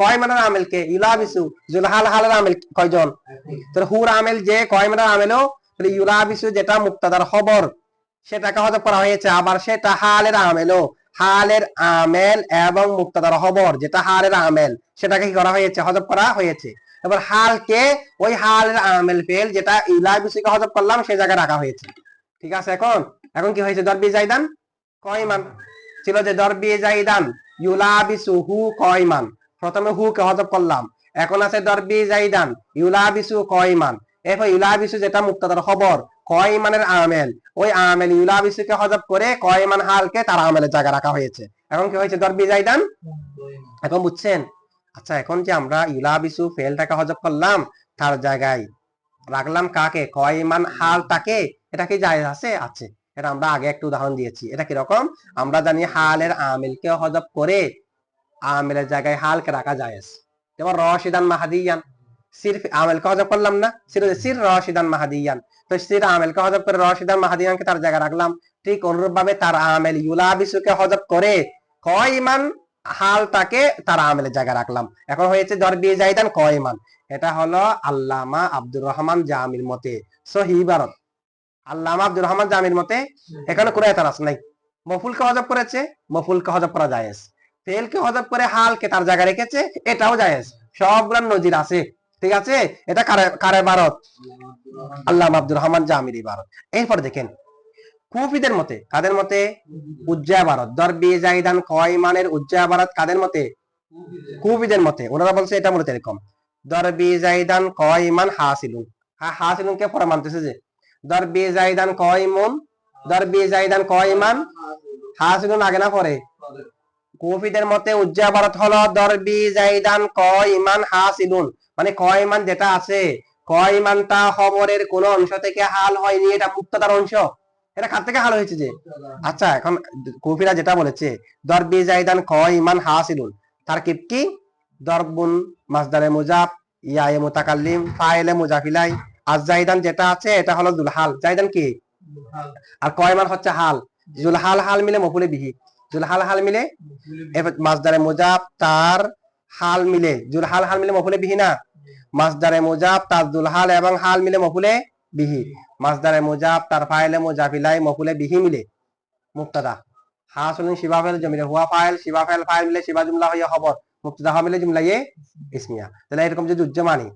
কয়মানের আমেল কে ইউলাবিসু, জুলহাল হালের আমেল কয়জন, তো হুর আমেল যে কয়মানের আমেলও, তাহলে ইউলাবিসু যেটা মুক্তাদার খবর সেটাকে হযফ করা হয়েছে, আবার সেটা হালের আমেলও, হালের আমেল এবং মুক্তাদার খবর যেটা হালের আমেল সেটাকে কি করা হয়েছে, হযফ করা হয়েছে। এবার হালকে ওই হালের আমেল ফেল যেটা ইউলাবিসুকে হযফ করলাম সেই জায়গায় রাখা হয়েছে, ঠিক আছে। এখন এখন কি হয়েছে, দরবি জাইদান কয়মান ছিল যে দরবি জাইদান ইউলাবিসু হু কয়মান, প্রথমে হু কে হযফ করলাম, এখন আছে দরবি জাইদান ইউলাবিসু কয়মান, এরপর ইউলাবিসু যেটা মুক্তাদার খবর কয়মানের আমেল, ওই আমেল ইউলাবিসুকে হযফ করে কয়মান হালকে তার আমেলের জায়গায় রাখা হয়েছে, এখন কি হয়েছে দরবি জাইদান, এখন বুঝছেন। আচ্ছা এখন যে আমরা ইউলাবিসু ফেলটাকে হযফ করলাম তার জায়গায় রাখলাম কাকে, কয়মান হালটাকে, এটা কি জায়েজ আছে, আছে। এটা আমরা আগে একটা উদাহরণ দিয়েছি, এটা কি রকম, আমরা জানি হালের আমেলকে হযফ করে আমেলের জায়গায় হালকে রাখা জায়েজ, যেমন রশিদান মাহাদিয়ান, সিরফ আমেলকে হযফ করলাম না, সির রশিদান মাহাদিয়ান, তো সির আমেলকে হযফ করে রশিদান মাহাদিয়ানকে তার জায়গায় রাখলাম, ঠিক অনুরূপ ভাবে তার আমেল ইউলাবিসুকে হযফ করে কয়মান হালটাকে তার আমেলের জায়গায় রাখলাম, এখন হয়েছে দরবি জাইদান কয়মান। এটা হলো আল্লামা আব্দুর রহমান জামির মতে সহি ইবারত, আল্লামা আব্দুর রহমান জামির মতে এখানে কোনো এতরাজ নাই, মফুলকে হযফ করেছে, মফুলকে হযফ করা জায়েজ, ফেলকে হযফ করে হালকে তার জায়গায় রেখেছে, এটাও জায়েজ, সবগুলোর নজির আছে। ঠিক আছে, এটা কার ইবারত? আল্লামা আব্দুর রহমান জামির ইবারত। এরপর দেখেন কুফিদের মতে, কাদের মতে? উজ্জা ইবারত দরবি জাইদান কয়মানের উজ্জা ইবারত কাদের মতে? কুফিদের মতে। ওনারা বলছে এটা মূলত এরকম, দরবি জাইদান কয়মান হাসিলুন। হাসিলুন কে পরে মানতেছে যে দরবি জাইদান কয়মুন, দরবি জাইদান কয়মান হাসিলুন আগে না পরে? কুফিদের মতে উজ্জা ইবারত হলো দরবি জাইদান কয়মান হাসিলুন, মানে কয়মান যেটা আছে কয়মানটা খবরের কোন অংশ থেকে হাল হয়নি, এটা মুক্তাদার অংশ। এটা কার থেকে হাল হয়েছে যে? আচ্ছা এখন কুফিরা যেটা বলেছে দরবি জাইদান কয়মান হাসিলুন, তারকিব কি? দরবুন মাসদারে মুজাফ, ইয়ায়ে মুতাকাল্লিম, ফাইলে মুজাফিলাই, আর জাইদান যেটা আছে এটা হলো জুলহাল। জাইদান কি? আর কয়মান হচ্ছে হাল। জুলহাল হাল মিলে মফুলে বিহি, জুলহাল হাল মিলে মাসদারে মুজাফ তার হাল মিলে, জুলহাল হাল মিলে মফুলে বিহি না, মাসদারে মুজাফ তার জুলহাল এবং হাল মিলে মফুলে বিহি, মাসদারে মুজাফ তার ফাইলে মুজাফিলাই মফুলে বিহি মিলে মুক্তাদা। হাসুলিন শিবা ফাইল জমিরে হুয়া ফাইল, শিবা ফাইল ফাইল মিলে শিবা জুমলা হইয়া খবর, মুক্তাদা হওয়া মিলে জুমলা ইয়ে ইসমিয়া। তাহলে এরকম যদি উজ্জ মানি,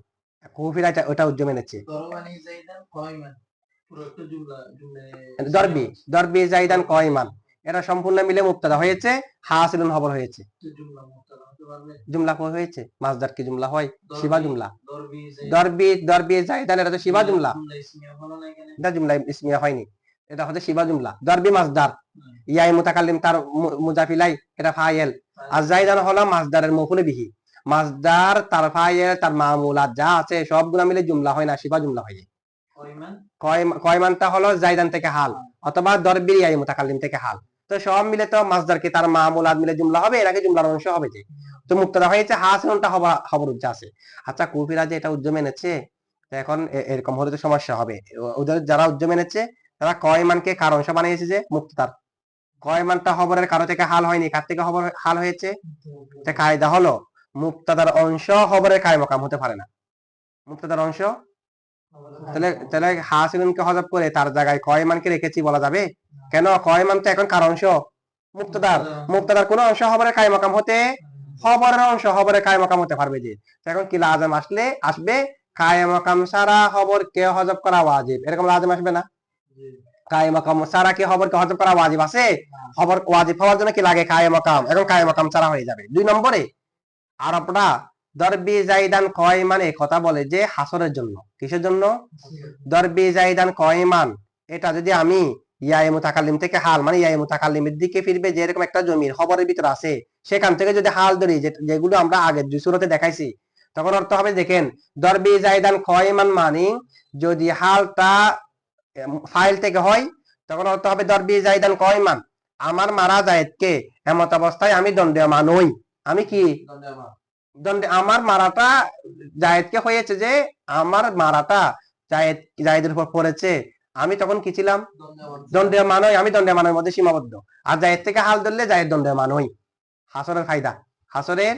কুফিরা ওটা উজ্জ মেনেছে। দরবি দরবি জাইদান কয়মান, এটা সম্পূর্ণ মিলে মুক্তাদা হয়েছে, হাসিলুন খবর হয়েছে। জুমলা কই হয়েছে? মাসদার কি জুমলা হয়? শিবা জুমলা। দরবি দরবি জাইদান এটা তো শিবা জুমলা, এটা জুমলা ইসমিয়া হয়নি, এটা হচ্ছে শিবা জুমলা। দরবি মাসদার, ইয়াই মুতাকাল্লিম তার মুজাফিলাই এটা ফাইল, আর জাইদান হলো মাসদারের মফুলে বিহি, মাসদার তার ফাইল তার মামুলাত যা আছে সবগুলো মিলে জুমলা হয় না, শিবা জুমলা হয়। কয়মানটা হলো জাইদান থেকে হাল অথবা দরবির ইয়াই মুতাকাল্লিম থেকে হাল, তো সব মিলে তো মাসদার কি তার মামুলাত মিলে জুমলা হবে, এর আগে জুমলার অংশ হবে যে, তো মুক্তাদা হয়েছে, হাসিলুনটা খবর উজ্জা আছে। আচ্ছা কুফিরা যে এটা উজ্জ মেনেছে, এখন এরকম হলে তো সমস্যা হবে। ওদের যারা উজ্জ মেনেছে তারা কয়মানকে কার অংশ বানিয়েছে যে মুক্তাদার, কয়মানটা খবরের কারো থেকে হাল হয়নি, কার থেকে খবর হাল হয়েছে? কায়দা হলো মুক্তাদার অংশ খবরের কায় মাকাম হতে পারে না, মুক্তাদার অংশ। তাহলে তাহলে হাসিলুনকে হযফ করে তার জায়গায় কয়মানকে রেখেছি বলা যাবে? কেন? কয়মান তো এখন কার অংশ? মুক্তাদার। মুক্তাদার কোন অংশ খবরের কায় মাকাম হতে, খবরের অংশ খবরের কায় মাকাম হতে পারবে যে, এখন কি লাজম আসবে কায় মাকাম সারা খবরকে হযফ করা ওয়াজিব, এরকম লাজম আসবে না? কায়ে মাকাম সারা কি খবরকে হযফ করা ওয়াজিব আছে? খবর ওয়াজিব হওয়ার জন্য কি লাগে? কায়ে মাকাম, এখন কায়ে মাকাম সারা হয়ে যাবে। 2 নম্বরে আরবরা দরবি জাইদান কয়মান এই কথা বলে যে হাসরের জন্য। কিসের জন্য? দরবি জাইদান কয়মান, এটা যদি আমি ইয়ায়ে মুতাকাল্লিম থেকে হাল, মানে ইয়ায়ে মুতাকাল্লিমের দিকে ফিরবে, যে এরকম একটা জমির খবরের ভিতর আছে সেখান থেকে যদি হাল ধরি, যেগুলো আমরা আগের সূরাতে দেখাইছি, তখন অর্থ হবে দেখেন দরবি জাইদান কয়মান মানে যদি হালটা ফাইল থেকে হয় তখন অর্থ হবে দরবি জাইদান কয়মান, আমার মারা জায়েদকে এমত অবস্থায় আমি দণ্ডায়মান হই। আমি কি আমার মারাটা জায়েদকে হয়েছে যে আমার মারাটা জায়েদের উপর পড়েছে, আমি তখন কি ছিলাম? দণ্ডায়মান হই, আমি দণ্ডায়মানের মধ্যে সীমাবদ্ধ। আর জায়েদ থেকে হাল ধরলে জায়েদ দণ্ডায়মান হই। হাসরের ফায়দা, হাসরের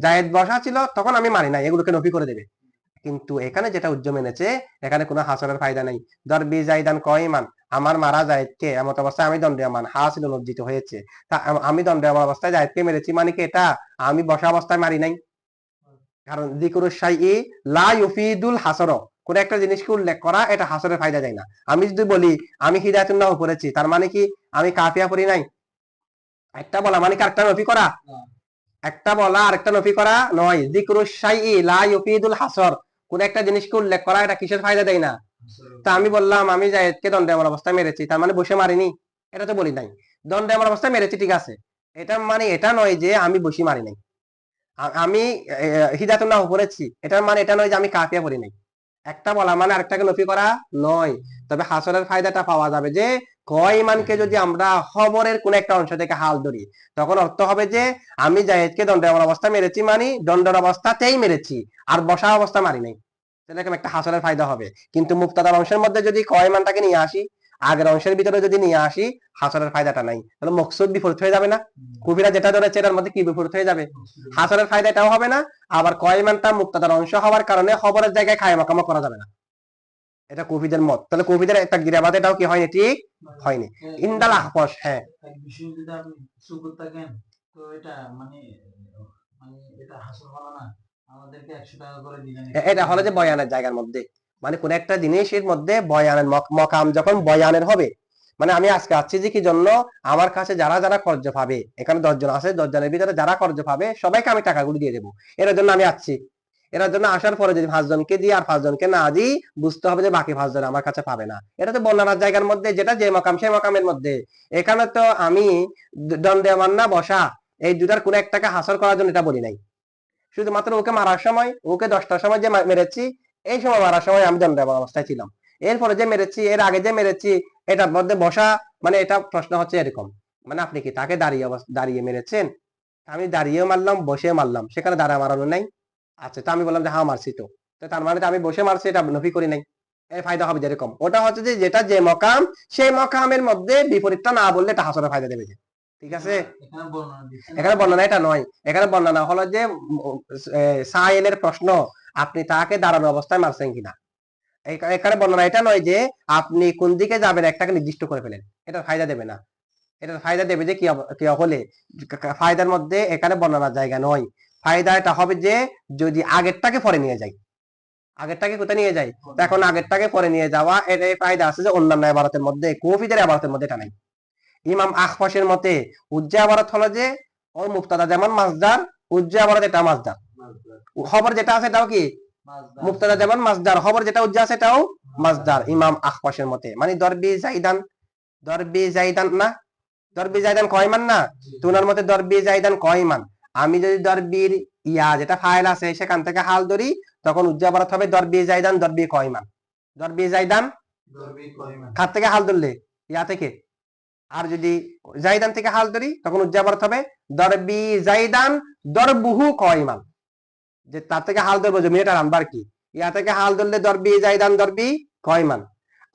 জায়েদ বসা ছিল তখন আমি মানি না, এগুলোকে নফি করে দেবে। কিন্তু এখানে যেটা উজ্জ মেনেছে এখানে কোনো হাসরের ফায়দা নেই। দরবি জাইদান কয়মান, আমার মারা জায়েদকে এমত অবস্থায় আমি দণ্ডায়মান, হাসিল অর্জিত হয়েছে, তা আমি দণ্ডায়মান অবস্থায় জায়েদকে মেরেছি, মানে কি এটা আমি বসা অবস্থায় মারি নাই। কারণ যিকরুশ শাইই লা ইউফিদুল হাসর, কোন একটা জিনিসকে উল্লেখ করা এটা হাসরের ফায়দা দেয় না। আমি যদি বলি আমি হিদায়াতুন নাহ পড়েছি, তার মানে কি আমি কাফিয়া পড়ি নাই? একটা বলা মানে কি আরেকটা নফি করা? একটা বলা আরেকটা নফি করা নয়। যিকরুশ শাইই লা ইউফিদুল হাসর, কোন একটা জিনিসকে উল্লেখ করা এটা কিসের ফায়দা দেয় না? তা আমি বললাম আমি জায়েদকে দণ্ডায়মান অবস্থায় মেরেছি, তার মানে বসে মারিনি, এটা তো বলি নাই। দণ্ডায়মান অবস্থায় মেরেছি ঠিক আছে, এটা মানে এটা নয় যে আমি বসে মারি নাই। আমি হিদায়াতুন নাহ পড়েছি, এটার মানে এটা নয় যে আমি কাফিয়া পড়ি নাই। একটা বলা মানে আরেকটাকে নফি করা নয়। তবে হাসরের ফায়দাটা পাওয়া যাবে যে কয়মানকে যদি আমরা খবরের কোন একটা অংশ থেকে হাল ধরি, তখন অর্থ হবে যে আমি জায়েদকে দণ্ডায়মান অবস্থা মেরেছি, মানে দণ্ডের অবস্থাতেই মেরেছি, আর বসা অবস্থা মারি নাই, এরকম একটা হাসরের ফায়দা হবে। কিন্তু মুক্তাদার অংশের মধ্যে যদি কয়মানটাকে নিয়ে আসি, আগের অংশের ভিতরে যদি নিয়ে আসি, হাসরের ফায়দাটা নাই, তাহলে মকসুদ বিপরীত হয়ে যাবে না? কুফিরা যেটা ধরেছে এটার মধ্যে কি বিপরীত হয়ে যাবে? হাসরের ফায়দা এটাও হবে না, আবার কয়মানটা মুক্তাদার অংশ হওয়ার কারণে খবরের জায়গায় খায় মাকামা করা যাবে না, এটা কুফিদের মত। তাহলে কুফিদের একটা গিরাবাদ এটাও কি হয়নি? ঠিক হয়নি। ইন্দাল আহপস, হ্যাঁ বিষয় যদি আপনি সুকুত থাকেন তো এটা মানে মানে এটা হাসর হলো না, আমাদেরকে 100 টাকা করে দিলেন। এটা হলো যে বয়ানের জায়গার মধ্যে, মানে কোন একটা জিনিসের মধ্যে বয়ানের মকাম যখন বয়ানের হবে, মানে আমি আজকে আসছি যে কি জন্য, আমার কাছে যারা যারা কর্জ পাবে, এখানে 10 জন আছে, 10 জনের ভিতরে যারা কর্জ পাবে সবাইকে আমি টাকাগুলো দিয়ে দেবো, এর জন্য আমি আসছি। এর জন্য আসার পরে যদি 5 জনকে দিই আর 5 জনকে না দিই, বুঝতে হবে যে বাকি 5 জন আমার কাছে পাবে না। এটা তো বর্ণনার জায়গার মধ্যে, যেটা যে মকাম সেই মকামের মধ্যে। এখানে তো আমি দণ্ডায়মান না বসা, এই দুটার কোন একটাকে হাসল করার জন্য এটা বলি নাই। শুধুমাত্র ওকে মারার সময়, ওকে 10টার সময় যে মেরেছি, এই সময় মারার সময় আমি দণ্ডায়মান অবস্থায় ছিলাম। এরপরে যে মেরেছি, এর আগে যে মেরেছি, এটার মধ্যে বসা, মানে এটা প্রশ্ন হচ্ছে এরকম, মানে আপনি কি তাকে দাঁড়িয়ে মেরেছেন? আমি দাঁড়িয়েও মারলাম, বসে মারলাম, সেখানে দাঁড়া মারানো নাই। আচ্ছা, তো আমি বললাম যে হ্যাঁ মারছি, তো তার মানে তো আমি বসে মারছি, এটা নফি করি নাই। এই ফায়দা হবে যেরকম, ওটা হচ্ছে যে যেটা যে মকাম, সেই মকামের মধ্যে বিপরীতটা না বললে এটা হাসরের ফায়দা দেবে যে। ঠিক আছে, এখানে বর্ণনা দিচ্ছেন। এখানে বর্ণনা এটা নয়, এখানে বর্ণনা হলো যে সাইলের প্রশ্ন, আপনি তাকে দাঁড়ানো অবস্থায় মারছেন কিনা। এখানে বর্ণনা এটা নয় যে আপনি কোন দিকে যাবেন একটাকে নির্দিষ্ট করে ফেলেন, এটা ফায়দা দেবে না। এটা ফায়দা দেবে যে কি হলে, ফায়দার মধ্যে এখানে বর্ণনার জায়গা নয়। ফায়দা এটা হবে যে যদি আগেরটাকে পরে নিয়ে যাই, আগেরটাকে কোথায় নিয়ে যাই, এখন আগেরটাকে পরে নিয়ে যাওয়া, এটা ফায়দা আছে যে অন্যান্য ইবারতের মধ্যে, কুফিদের ইবারতের মধ্যে এটা নাই। ইমাম আখফাশের মতে উজ্জা ইবারত হলো যে ওর মুক্তাদা যেমন মাসদার, উজ্জা ইবারত এটা মাসদার, খবর যেটা আছে এটাও কি মুক্তাদা যেমন মাসদার, খবর যেটা উজ্জা আছে এটাও মাসদার ইমাম আখফাশের মতে। মানে দরবি জাইদান না, দরবি জাইদান কয়মান না, তুনার মতে দরবি জাইদান কয়মান। আমি যদি দরবির যেটা ফাইল আছে সেখান থেকে হাল ধরি, তখন উজ্জা ইবারত হবে দরবি জাইদান দরবি কয়মান। দরবি জাইদান খাত থেকে হাল ধরলে ইয়া থেকে, আর যদি জাইদান থেকে হাল ধরি তখন উজ্জা ইবারত হবে দরবি জাইদান দরবুহু কয়মান। যে তার থেকে হাল ধরবো জমিটা আনবার কি, ইয়া থেকে হাল ধরলে দরবি জাইদান দরবি কয়মান।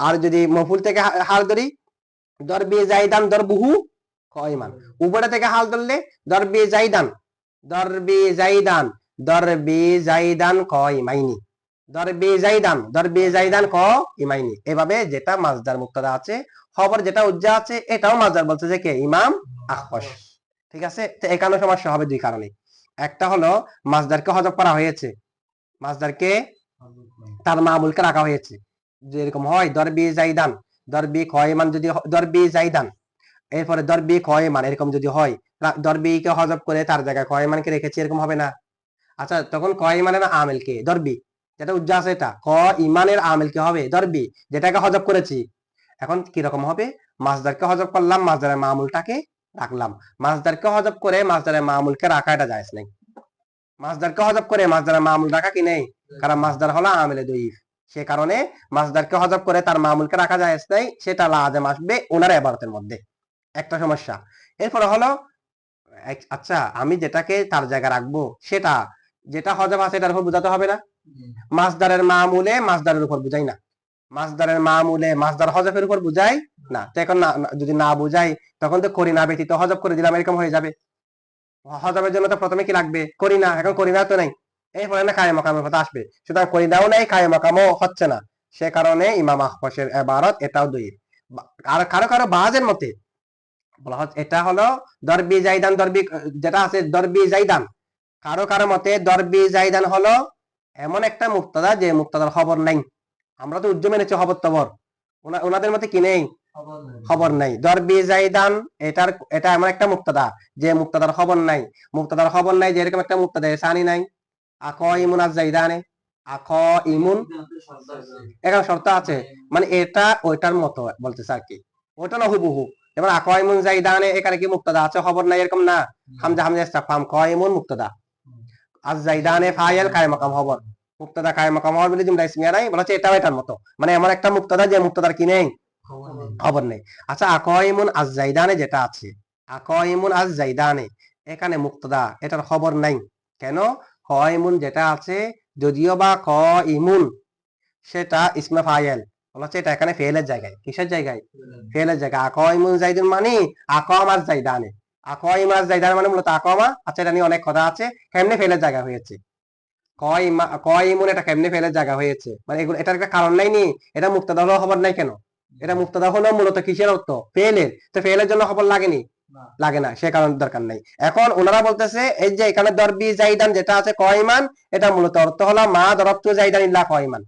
আর যদি মফুল থেকে হাল ধরি দরবি জাইদান দরবুহু কয়মান। উপরে থেকে হাল ধরলে দরবি জাইদান কয়মাইনি, দরবি জাইদান কয়মাইনি। এভাবে যেটা মাসদার মুক্তাদা আছে, খবর যেটা উজ্জা আছে, এটাও মাসদার বলছে যে কে, ইমাম আখফাশ। ঠিক আছে, তো এখানে সমস্যা হবে দুই কারণে। একটা হলো মাসদারকে হযফ করা হয়েছে, মাসদারকে তার মামুলকে রাখা হয়েছে, যেরকম হয় দরবি জাইদান দরবি কয়মান, যদি দরবি জাইদান এরপরে দরবি কয়মান এরকম যদি হয়, দরবিকে হযফ করে তার জায়গায় কয়মানকে রেখেছি, এরকম হবে না। আচ্ছা, তখন কয়মানের আমেলকে দরবি, যেটা উজ্জা আছে এটা ইমানের আমেলকে হবে দরবি, যেটাকে হযফ করেছি। এখন কি রকম হবে, মাসদারকে হযফ করলাম, মাসদারের মামুলটাকে রাখলাম। মাসদারকে হযফ করে মাসদারের মামুলকে রাখা এটা জায়েজ নাই। মাসদারকে হযফ করে মাসদারের মামুল রাখা কি নেই, কারণ মাসদার হলো আমেলে দইফ, সে কারণে মাসদারকে হযফ করে তার মামুলকে রাখা জায়েজ নাই, সেটা লাজেম আসবে ওনার ইবারতের মধ্যে, একটা সমস্যা। এরপরে হলো আচ্ছা, আমি যেটাকে তার জায়গা রাখবো সেটা যেটা হযফ আছে এটার উপর বুঝাতে হবে না। মাসদারের মামুলে মাসদারের উপর বুঝাই না, মাসদারের মামুলে মাসদার হযফের উপর বুঝাই না। তো এখন যদি না বুঝাই, তখন তো করিনা ব্যতীত হযফ করে দিলাম, এরকম হয়ে যাবে। হযফের জন্য তো প্রথমে কি লাগবে, করিনা, এখন করিনা তো নাই, এরপরে না কায়ে মাকামের কথা আসবে, সুতরাং করিনাও নাই, কায়ে মাকামও হচ্ছে না, সে কারণে ইমাম আখফাশের ইবারত এটাও দইফ। আর কারো কারো বাজের মতে বলা হচ্ছে এটা হলো দরবি জাইদান, দরবি যেটা আছে দরবি জাইদান, কারো কারো মতে দরবি জাইদান হলো এমন একটা মুক্তাদা যে মুক্তাদার খবর নাই। আমরা তো উজ্জু মেনেছি খবর তবর, ওনাদের মতে কি নেই, খবর নাই। দরবি জাইদান এটা এমন একটা মুক্তাদা যে মুক্তাদার খবর নাই, মুক্তাদার খবর নাই, যে এরকম একটা মুক্তাদা সানি নাই। ইমুন আজ জাইদানে ইমুন, এখানে শর্ত আছে, মানে এটা ওইটার মতো বলতেছে আর কি, ওইটা না হুবহু। যেমন ইমুন জাইদানে, এখানে কি মুক্তাদা আছে খবর নাই, এরকম না। হামজা ইসতিফহাম ইমুন মুক্তাদা, আজ জাইদানে ফাইল কায়ে মাকাম খবর, মুক্তাদা কায়ে মাকাম খবর বলে জুমলা ইসমিয়া নাই, বলা হচ্ছে এটাও এটার মতো, মানে এমন একটা মুক্তাদা যে মুক্তাদার কি নেই, খবর নেই। আচ্ছা, ইমুন আজ জাইদানে যেটা আছে, ইমুন আজ জাইদানে, এখানে মুক্তাদা এটার খবর নাই। কেন, ইমুন যেটা আছে, যদিও বা ইমুন সেটা ইসমে ফাইল, বলা হচ্ছে এটা এখানে ফেলের জায়গায়, কিসের জায়গায়, ফেলের জায়গায়। ইমুন জাইদুন মানে আজ জাইদানে, ইমাজ জাইদানে মানে মূলত আকমা। আচ্ছা, এটা নিয়ে অনেক কথা আছে, কেমনে ফেলের জায়গা হয়েছে, ইমুন এটা কেমনে ফেলের জায়গা হয়েছে, মানে এগুলো এটার একটা কারণ নাই নি, এটা মুক্তাদা হলেও খবর নাই কেন, এটা মুক্তাদা হলেও মূলত কিসের অর্থ, ফেলের, তো ফেলের জন্য খবর লাগেনি, না লাগে না, সে কারণে দরকার নেই। এখন ওনারা বলতেছে এই যে এখানে দরবি জাইদান যেটা আছে কয়মান, এটা মূলত অর্থ হলো মা দরবতু জাইদান ইল্লা কয়মান।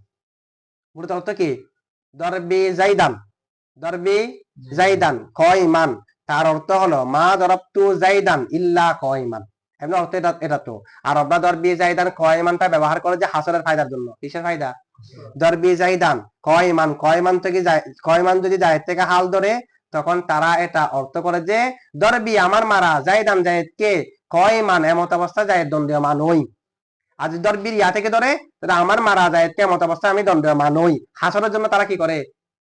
মূলত অর্থ কি? দরবি জাইদান, দরবি জাইদান কয়মান, তার অর্থ হলো মা দরবতু জাইদান ইল্লা কয়মান। এমন অর্থ এটা তো। আর আমরা দরবি জাইদান কয়মানটা ব্যবহার করে যে হাসরের ফায়দার জন্য। কিসের ফায়দা? দরবি জাইদান কয়মান, কয়মান থেকে কয়মান যদি জায়েদ থেকে হাল ধরে, তখন তারা এটা অর্থ করে যে দরবি আমার মারা জাইদান জায়েদকে কয়মান এমত অবস্থা জায়েদ দণ্ডীয়মান হই। আর যদি দরবির ইয়া থেকে ধরে, তাহলে আমার মারা জায়েদকে এমত অবস্থায় আমি দণ্ডীয়মান হই। হাসরের জন্য তারা কি করে?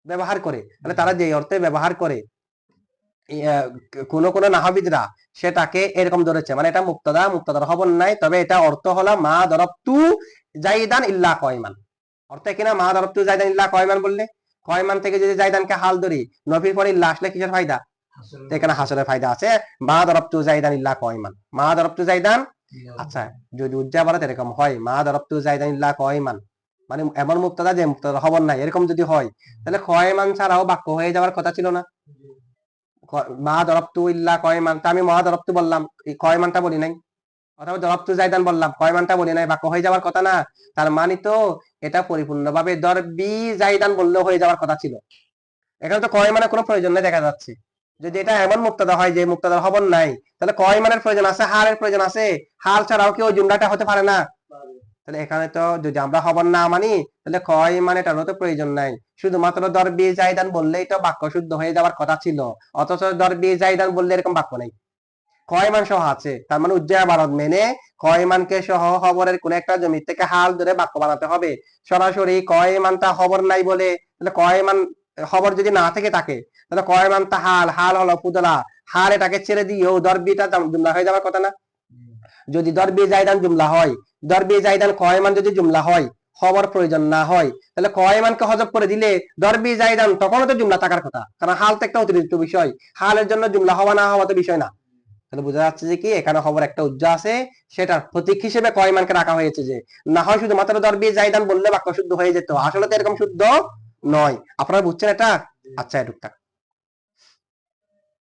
ব্যবহার করে। তাহলে তারা যে অর্থে ব্যবহার করে, কোন কোন নাহবিদরা সেটাকে এরকম ধরেছে, মানে এটা মুক্তাদা, মুক্তাদার খবর নাই, তবে এটা অর্থ হলো মা দরবতু জাইদান ইল্লা কয়মান। অর্থ কিনা মা দরবতু জাইদান ইল্লা কয়মান বললে, কয়মান থেকে যদি জাইদানকে হাল ধরি, নফির পরে ইল্লা আসলে কিসের ফায়দা? তো এখানে হাসরের ফায়দা আছে। মা দরবতু জাইদান ইল্লা কয়মান, মা দরবতু জাইদান। আচ্ছা, যদি উজ্জাবারাত এরকম হয় মা দরবতু জাইদান ইল্লা কয়মান, মানে এমন মুক্তাদা যে মুক্তাদার খবর নাই, এরকম যদি হয়, তাহলে কয়মান ছাড়াও বাক্য হয়ে যাওয়ার কথা ছিল না? মা দরবতু ইল্লা কয়মান, তা আমি মা দরবতু বললাম, এই কয়মানটা বলি নাই, অথবা দরবতু জাইদান বললাম, কয়মানটা বলি নাই, বাক্য হয়ে যাওয়ার কথা না? তার মানে তো এটা পরিপূর্ণভাবে দরবি জাইদান বললেও হয়ে যাওয়ার কথা ছিল। এখানে তো কয়মানের কোনো প্রয়োজন নেই দেখা যাচ্ছে। যদি এটা এমন মুক্তাদা হয় যে মুক্তাদার খবর নাই, তাহলে কয়মানের প্রয়োজন আছে, হালের প্রয়োজন আছে। হাল ছাড়াও কি ওই জুমলাটা হতে পারে না? তাহলে এখানে তো যদি আমরা খবর না মানি, তাহলে কয়মান এটারও তো প্রয়োজন নাই। শুধুমাত্র দরবি জাইদান বললেই তো বাক্য শুদ্ধ হয়ে যাওয়ার কথা ছিল, অথচ দরবি জাইদান বললে এরকম বাক্য নেই, কয়মান সহ আছে। তার মানে উজ্জয়া বারদ মেনে কয়মানকে সহ খবরের কোন একটা জমি থেকে হাল ধরে বাক্য বানাতে হবে। সরাসরি কয়মানটা খবর নাই বলে, তাহলে কয়মান খবর যদি না থেকে থাকে, তাহলে কয়মানটা হাল, হাল হলো ফুদলা, হাল এটাকে ছেড়ে দিয়েও দরবিটা জুমলা হয়ে যাওয়ার কথা না? যদি দরবি জাইদান জুমলা হয়, দরবি জাইদান কয়মান যদি জুমলা হয়, খবর প্রয়োজন না হয়, তাহলে কয়মানকে হজব করে দিলে দরবি জাইদান তখনও তো জুমলা থাকার কথা, কারণ হাল তো একটা অতিরিক্ত বিষয়, হালের জন্য জুমলা হওয়া না হওয়া তো বিষয় না। তাহলে বোঝা যাচ্ছে যে কি এখানে খবর একটা উজ্জা আছে, সেটার প্রতীক হিসেবে কয়মানকে রাখা হয়েছে, যে না হয় শুধুমাত্র দরবি জাইদান বললে বাক্য শুদ্ধ হয়ে যেত, আসলে তো এরকম শুদ্ধ নয়। আপনারা বুঝছেন এটা? আচ্ছা, এটুক থাক।